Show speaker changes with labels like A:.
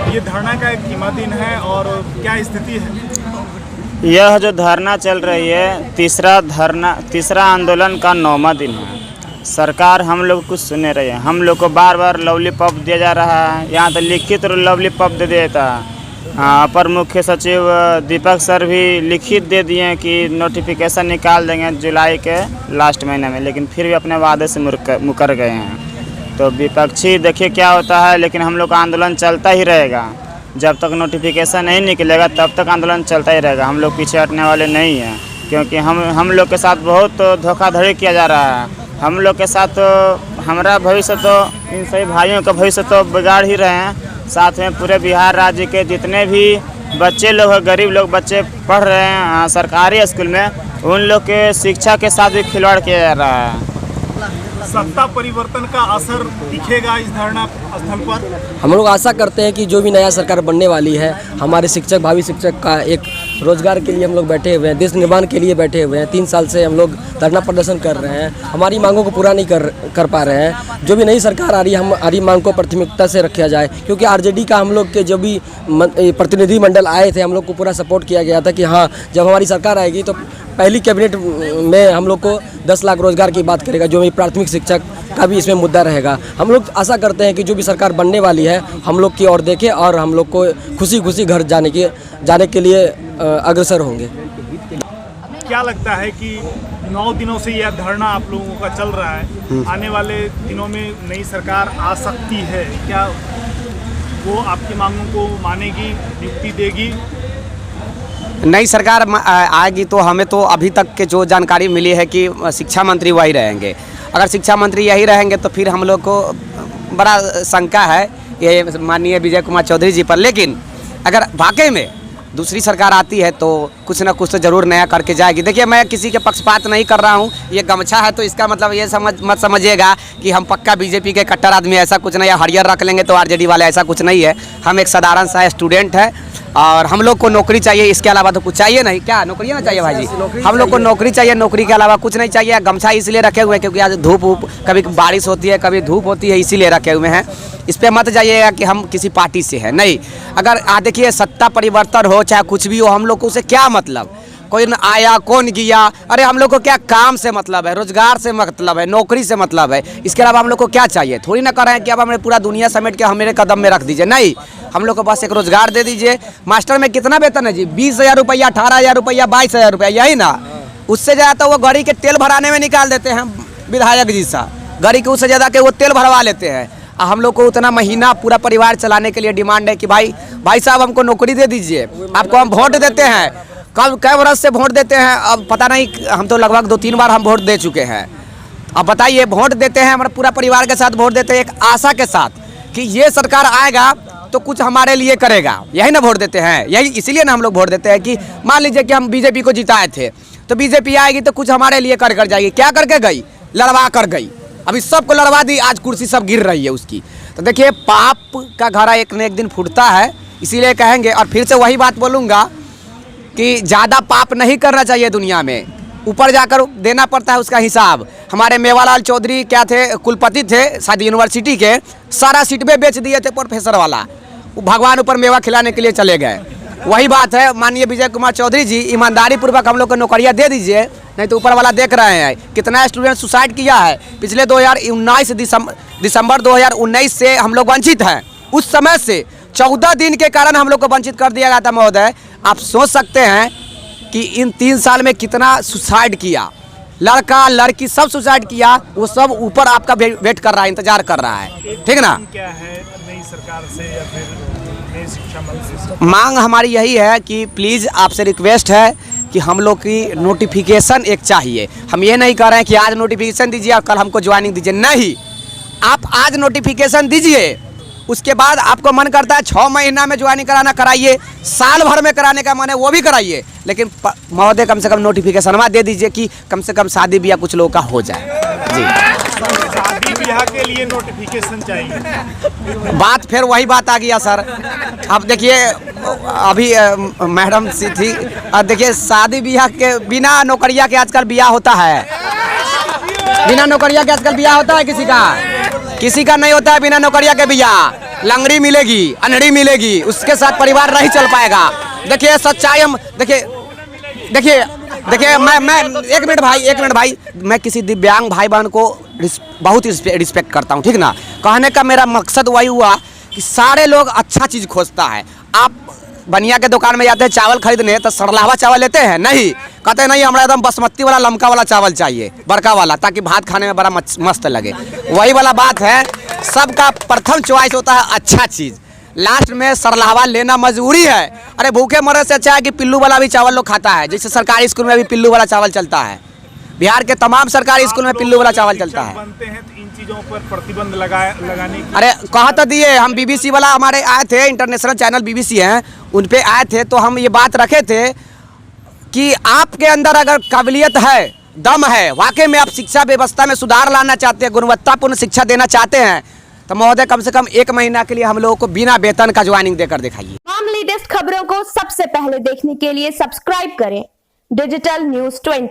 A: ये धरना का एक कीमा दिन है और क्या स्थिति है?
B: यह जो धरना चल रही है तीसरा आंदोलन का 9वां दिन है। सरकार हम लोग कुछ सुने रही है। हम लोग को बार बार लॉलीपॉप दिया जा रहा है। यहाँ तो लिखित लॉलीपॉप दे देता है। अपर मुख्य सचिव दीपक सर भी लिखित दे दिए कि नोटिफिकेशन निकाल देंगे जुलाई के लास्ट महीने में, लेकिन फिर भी अपने वादे से मुकर गए हैं। तो विपक्षी देखिए क्या होता है, लेकिन हम लोग का आंदोलन चलता ही रहेगा। जब तक नोटिफिकेशन नहीं निकलेगा तब तक आंदोलन चलता ही रहेगा। हम लोग पीछे हटने वाले नहीं हैं, क्योंकि हम लोग के साथ बहुत धोखाधड़ी किया जा रहा है। हम लोग के साथ हमारा भविष्य तो इन सभी भाइयों का भविष्य तो बिगाड़ ही रहे हैं। साथ में पूरे बिहार राज्य के जितने भी बच्चे लोग हैं, गरीब लोग बच्चे पढ़ रहे हैं सरकारी स्कूल में, उन लोग के शिक्षा के साथ भी खिलवाड़ किया जा रहा है।
A: सत्ता परिवर्तन का असर दिखेगा इस धरना स्थल पर?
C: हम लोग आशा करते हैं कि जो भी नया सरकार बनने वाली है, हमारे शिक्षक भावी शिक्षक का एक रोजगार के लिए हम लोग बैठे हुए हैं, देश निर्माण के लिए बैठे हुए हैं। 3 साल से हम लोग धरना प्रदर्शन कर रहे हैं, हमारी मांगों को पूरा नहीं कर पा रहे हैं। जो भी नई सरकार आ रही है, हमारी मांग को प्राथमिकता से रखा जाए, क्योंकि आरजेडी का हम लोग के जो भी प्रतिनिधि मंडल आए थे, हम लोग को पूरा सपोर्ट किया गया था कि हाँ, जब हमारी सरकार आएगी तो पहली कैबिनेट में हम लोग को 10 लाख रोजगार की बात करेगा, जो भी प्राथमिक शिक्षक का भी इसमें मुद्दा रहेगा। हम लोग आशा करते हैं कि जो भी सरकार बनने वाली है, हम लोग की ओर देखे और हम लोग को खुशी खुशी घर जाने के लिए अग्रसर होंगे।
A: क्या लगता है कि 9 दिनों से यह धरना आप लोगों का चल रहा है, आने वाले दिनों में नई सरकार आ सकती है, क्या वो आपकी मांगों को मानेगी, नियुक्ति देगी?
D: नई सरकार आएगी तो हमें तो अभी तक के जो जानकारी मिली है कि शिक्षा मंत्री वही रहेंगे। अगर शिक्षा मंत्री यही रहेंगे तो फिर हम लोग को बड़ा शंका है ये माननीय विजय कुमार चौधरी जी पर। लेकिन अगर वाकई में दूसरी सरकार आती है तो कुछ ना कुछ तो ज़रूर नया करके जाएगी। देखिए, मैं किसी के पक्षपात नहीं कर रहा हूँ। ये गमछा है तो इसका मतलब ये मत समझिएगा कि हम पक्का बीजेपी के कट्टर आदमी, ऐसा कुछ नहीं है। हरियर रख लेंगे तो आरजेडी वाले, ऐसा कुछ नहीं है। हम एक साधारण सा स्टूडेंट है और हम लोग को नौकरी चाहिए, इसके अलावा तो कुछ चाहिए नहीं। क्या नौकरी ना चाहिए भाई जी? हम लोग को नौकरी चाहिए, नौकरी के अलावा कुछ नहीं चाहिए। गमछा इसलिए रखे हुए हैं क्योंकि आज धूप कभी बारिश होती है, कभी धूप होती है, इसीलिए रखे हुए हैं। इस पर मत जाइएगा कि हम किसी पार्टी से हैं, नहीं। अगर देखिए, सत्ता परिवर्तन हो चाहे कुछ भी हो, हम लोग को उसे क्या मतलब? कोई न आया, कौन गया, अरे हम लोग को क्या काम से मतलब है, रोजगार से मतलब है, नौकरी से मतलब है। इसके अलावा हम लोग को क्या चाहिए? थोड़ी ना कर रहे हैं कि अब हमें पूरा दुनिया समेट के हमारे कदम में रख दीजिए, नहीं। हम लोग को बस एक रोजगार दे दीजिए। मास्टर में कितना वेतन है जी? 20,000 रुपया, 18,000 रुपया, 22,000 रुपया, यही ना। उससे ज़्यादा तो वो गाड़ी के तेल भराने में निकाल देते हैं विधायक जी सा। गाड़ी के उससे ज़्यादा के वो तेल भरवा लेते हैं। हम लोग को उतना महीना पूरा परिवार चलाने के लिए डिमांड है कि भाई साहब हमको नौकरी दे दीजिए। आपको हम वोट देते हैं, कई वर्ष से वोट देते हैं, अब पता नहीं, हम तो लगभग 2-3 बार हम वोट दे चुके हैं। अब बताइए, वोट देते हैं, हमारे पूरा परिवार के साथ वोट देते हैं, एक आशा के साथ कि ये सरकार आएगा तो कुछ हमारे लिए करेगा, यही ना वोट देते हैं। यही इसीलिए ना हम लोग वोट देते हैं कि मान लीजिए कि हम बीजेपी को जिताए थे, तो बीजेपी आएगी तो कुछ हमारे लिए कर जाएगी। क्या करके गई? लड़वा कर गई। अभी सबको लड़वा दी, आज कुर्सी सब गिर रही है उसकी। तो देखिए, पाप का घड़ा एक न एक दिन फूटता है, इसीलिए कहेंगे। और फिर से वही बात बोलूँगा कि ज़्यादा पाप नहीं करना चाहिए दुनिया में, ऊपर जाकर देना पड़ता है उसका हिसाब। हमारे मेवालाल चौधरी क्या थे, कुलपति थे शायद यूनिवर्सिटी के, सारा सीटें बेच दिए थे प्रोफेसर वाला, भगवान ऊपर मेवा खिलाने के लिए चले गए। वही बात है, माननीय विजय कुमार चौधरी जी, ईमानदारी पूर्वक हम लोग को नौकरियां दे दीजिए, नहीं तो ऊपर वाला देख रहे हैं कितना स्टूडेंट सुसाइड किया है। पिछले 2019 दिसंबर 2019 से हम लोग वंचित हैं। उस समय से 14 दिन के कारण हम लोग को वंचित कर दिया गया था महोदय। आप सोच सकते हैं कि इन 3 साल में कितना सुसाइड किया, लड़का लड़की सब सुसाइड किया। वो सब ऊपर आपका वेट कर रहा है, इंतजार कर रहा है, ठीक ना।
A: क्या है नई सरकार से या फिर नई शिक्षा मंत्री से?
D: मांग हमारी यही है कि प्लीज़ आपसे रिक्वेस्ट है कि हम लोग की नोटिफिकेशन एक चाहिए। हम ये नहीं कह रहे हैं कि आज नोटिफिकेशन दीजिए और कल हमको ज्वाइनिंग दीजिए, नहीं। आप आज नोटिफिकेशन दीजिए, उसके बाद आपको मन करता है 6 महीना में ज्वाइनिंग कराना, कराइए। साल भर में कराने का मन है वो भी कराइए, लेकिन महोदय कम से कम नोटिफिकेशन दे दीजिए कि कम से कम शादी ब्याह कुछ लोगों का हो जाए जी।
A: शादी ब्याह के लिए नोटिफिकेशन चाहिए,
D: बात फिर वही बात आ गया सर। अब देखिए, अभी मैडम सी थी, देखिए शादी ब्याह के बिना नौकरिया के आजकल ब्याह होता है, बिना नौकरिया के आजकल ब्याह होता है किसी का नहीं होता है बिना नौकरिया के ब्याह। लंगड़ी मिलेगी, अनहड़ी मिलेगी, उसके साथ परिवार नहीं चल पाएगा। देखिए सच्चाई हम देखिए मैं एक मिनट भाई मैं किसी दिव्यांग भाई बहन को बहुत रिस्पेक्ट करता हूँ, ठीक ना। कहने का मेरा मकसद वही हुआ कि सारे लोग अच्छा चीज़ खोजता है। आप बनिया के दुकान में जाते हैं चावल खरीदने तो सरलावा चावल लेते हैं नहीं, कहते हैं नहीं हमारा एकदम बासमती वाला लमका वाला चावल चाहिए, बड़का वाला, ताकि भात खाने में बड़ा मस्त लगे। वही वाला बात है, सबका प्रथम चॉइस होता है अच्छा चीज़, लास्ट में सरलावा लेना मजबूरी है। अरे भूखे मरे से अच्छा है कि पिल्लू वाला भी चावल लोग खाता है। जैसे सरकारी स्कूल में भी पिल्लू वाला चावल चलता है, बिहार के तमाम सरकारी स्कूल में पिल्लू वाला चावल चलता है।
A: बनते हैं तो इन चीज़ों पर प्रतिबंध लगाने की
D: अरे कहा तो दिए, हम बीबीसी वाला हमारे आए थे, इंटरनेशनल चैनल बीबीसी हैं, उन पे आए थे तो हम ये बात रखे थे कि आपके अंदर अगर काबिलियत है, दम है, वाकई में आप शिक्षा व्यवस्था में सुधार लाना चाहते हैं, गुणवत्तापूर्ण शिक्षा देना चाहते हैं, तो महोदय कम से कम 1 महीना के लिए हम लोगों को बिना वेतन का ज्वाइनिंग देकर दिखाइए।
E: तमाम लेटेस्ट खबरों को सबसे पहले देखने के लिए सब्सक्राइब करें डिजिटल न्यूज़ 20।